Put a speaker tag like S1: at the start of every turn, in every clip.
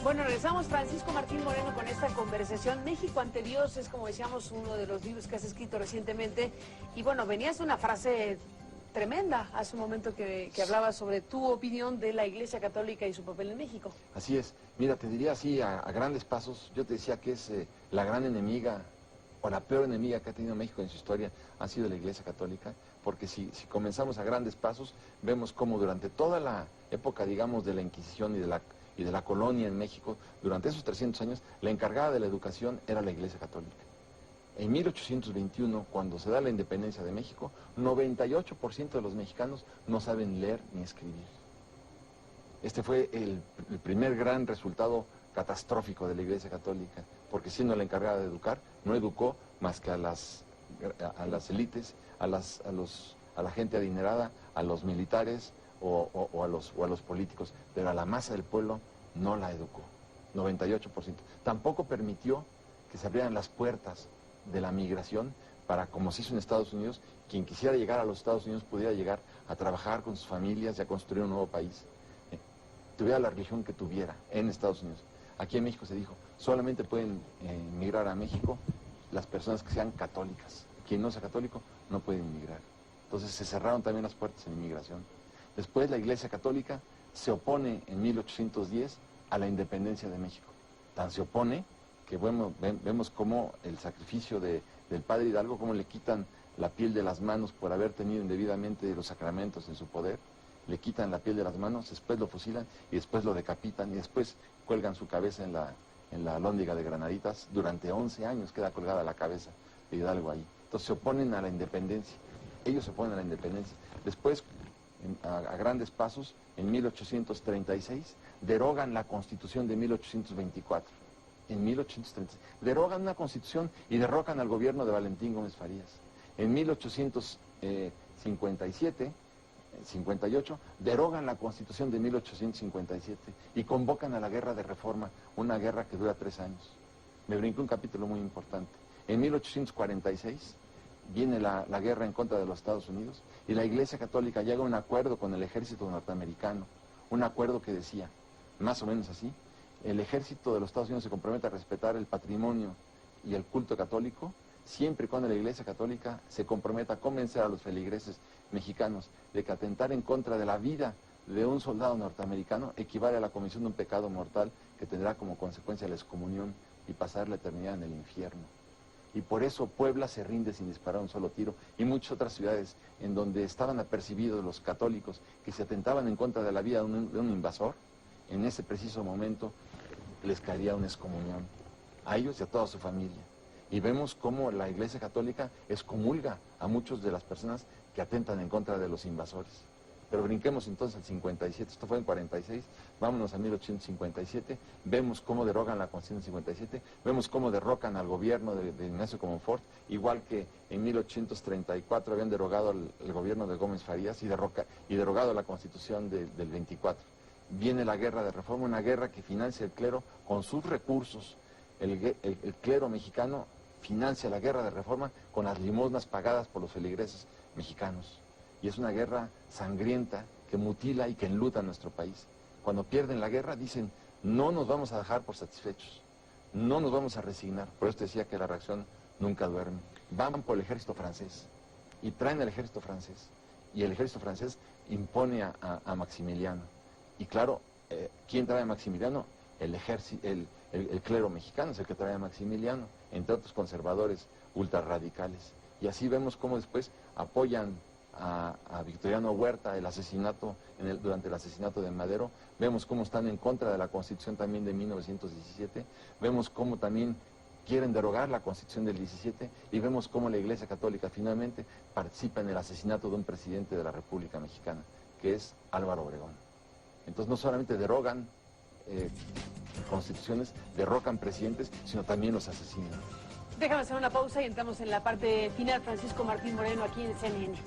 S1: Bueno, regresamos, Francisco Martín Moreno, con esta conversación. México ante Dios es, como decíamos, uno de los libros que has escrito recientemente. Y bueno, venías de una frase tremenda hace un momento que hablabas sobre tu opinión de la Iglesia Católica y su papel en México.
S2: Así es. Mira, te diría así, a grandes pasos, yo te decía que es la gran enemiga, o la peor enemiga que ha tenido México en su historia, ha sido la Iglesia Católica, porque si comenzamos a grandes pasos, vemos cómo durante toda la época, digamos, de la Inquisición y de la colonia en México, durante esos 300 años, la encargada de la educación era la Iglesia Católica. En 1821, cuando se da la independencia de México, 98% de los mexicanos no saben leer ni escribir. Este fue el primer gran resultado catastrófico de la Iglesia Católica, porque siendo la encargada de educar, no educó más que a las élites, a la gente adinerada, a los militares o a los políticos, pero a la masa del pueblo no la educó, 98%. Tampoco permitió que se abrieran las puertas de la migración para, como se hizo en Estados Unidos, quien quisiera llegar a los Estados Unidos pudiera llegar a trabajar con sus familias y a construir un nuevo país. Tuviera la religión que tuviera en Estados Unidos. Aquí en México se dijo, solamente pueden migrar a México las personas que sean católicas. Quien no sea católico no puede inmigrar. Entonces se cerraron también las puertas en inmigración. Después la Iglesia Católica se opone en 1810 a la independencia de México. Tan se opone que vemos cómo el sacrificio del padre Hidalgo, cómo le quitan la piel de las manos por haber tenido indebidamente los sacramentos en su poder, le quitan la piel de las manos, después lo fusilan y después lo decapitan y después cuelgan su cabeza en la alhóndiga de Granaditas. Durante 11 años queda colgada la cabeza de Hidalgo ahí. Entonces se oponen a la independencia, ellos se oponen a la independencia. Después, a grandes pasos, en 1836, derogan la Constitución de 1824. En 1836, derogan una Constitución y derrocan al gobierno de Valentín Gómez Farías. En 1858, derogan la Constitución de 1857 y convocan a la Guerra de Reforma, una guerra que dura 3 años. Me brinqué un capítulo muy importante. En 1846 viene la guerra en contra de los Estados Unidos y la Iglesia Católica llega a un acuerdo con el ejército norteamericano, un acuerdo que decía, más o menos así: el ejército de los Estados Unidos se compromete a respetar el patrimonio y el culto católico, siempre y cuando la Iglesia Católica se comprometa a convencer a los feligreses mexicanos de que atentar en contra de la vida de un soldado norteamericano equivale a la comisión de un pecado mortal que tendrá como consecuencia la excomunión y pasar la eternidad en el infierno. Y por eso Puebla se rinde sin disparar un solo tiro, y muchas otras ciudades en donde estaban apercibidos los católicos que se atentaban en contra de la vida de un invasor, en ese preciso momento les caería una excomunión, a ellos y a toda su familia. Y vemos cómo la Iglesia Católica excomulga a muchas de las personas que atentan en contra de los invasores. Pero brinquemos entonces al 57, esto fue en 46, vámonos a 1857, vemos cómo derogan la Constitución en 57, vemos cómo derrocan al gobierno de Ignacio Comonfort, igual que en 1834 habían derogado el gobierno de Gómez Farías y derogado la Constitución del 24. Viene la Guerra de Reforma, una guerra que financia el clero con sus recursos. El clero mexicano financia la Guerra de Reforma con las limosnas pagadas por los feligreses mexicanos. Y es una guerra sangrienta que mutila y que enluta a nuestro país. Cuando pierden la guerra dicen, no nos vamos a dejar por satisfechos, no nos vamos a resignar. Por eso decía que la reacción nunca duerme. Van por el ejército francés y traen el ejército francés. Y el ejército francés impone a Maximiliano. Y claro, ¿quién trae a Maximiliano? El clero mexicano es el que trae a Maximiliano, entre otros conservadores ultrarradicales. Y así vemos cómo después apoyan a Victoriano Huerta durante el asesinato de Madero. Vemos cómo están en contra de la Constitución también de 1917. Vemos cómo también quieren derogar la Constitución del 17 y vemos cómo la Iglesia Católica finalmente participa en el asesinato de un presidente de la República Mexicana, que es Álvaro Obregón. Entonces no solamente derogan constituciones, derrocan presidentes, sino también los asesinan.
S1: Déjame hacer una pausa y entramos en la parte final. Francisco Martín Moreno, aquí en CNN.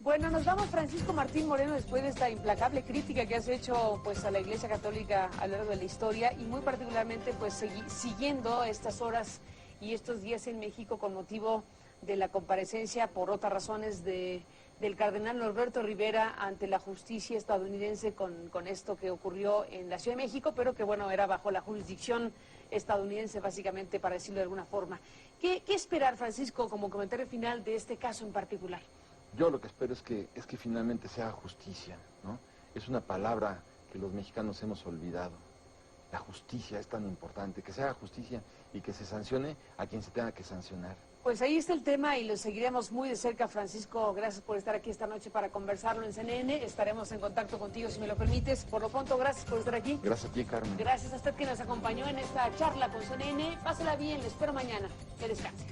S1: Bueno, nos vamos, Francisco Martín Moreno, después de esta implacable crítica que has hecho pues a la Iglesia Católica a lo largo de la historia y muy particularmente pues siguiendo estas horas y estos días en México con motivo de la comparecencia por otras razones de del cardenal Norberto Rivera ante la justicia estadounidense con esto que ocurrió en la Ciudad de México, pero que bueno, era bajo la jurisdicción estadounidense básicamente, para decirlo de alguna forma. ¿Qué esperar, Francisco, como comentario final de este caso en particular?
S2: Yo lo que espero es que finalmente se haga justicia, ¿no? Es una palabra que los mexicanos hemos olvidado. La justicia es tan importante, que se haga justicia y que se sancione a quien se tenga que sancionar.
S1: Pues ahí está el tema y lo seguiremos muy de cerca, Francisco. Gracias por estar aquí esta noche para conversarlo en CNN. Estaremos en contacto contigo si me lo permites. Por lo pronto, gracias por estar aquí.
S2: Gracias a ti, Carmen.
S1: Gracias a usted que nos acompañó en esta charla con CNN. Pásela bien, le espero mañana. Que descanse.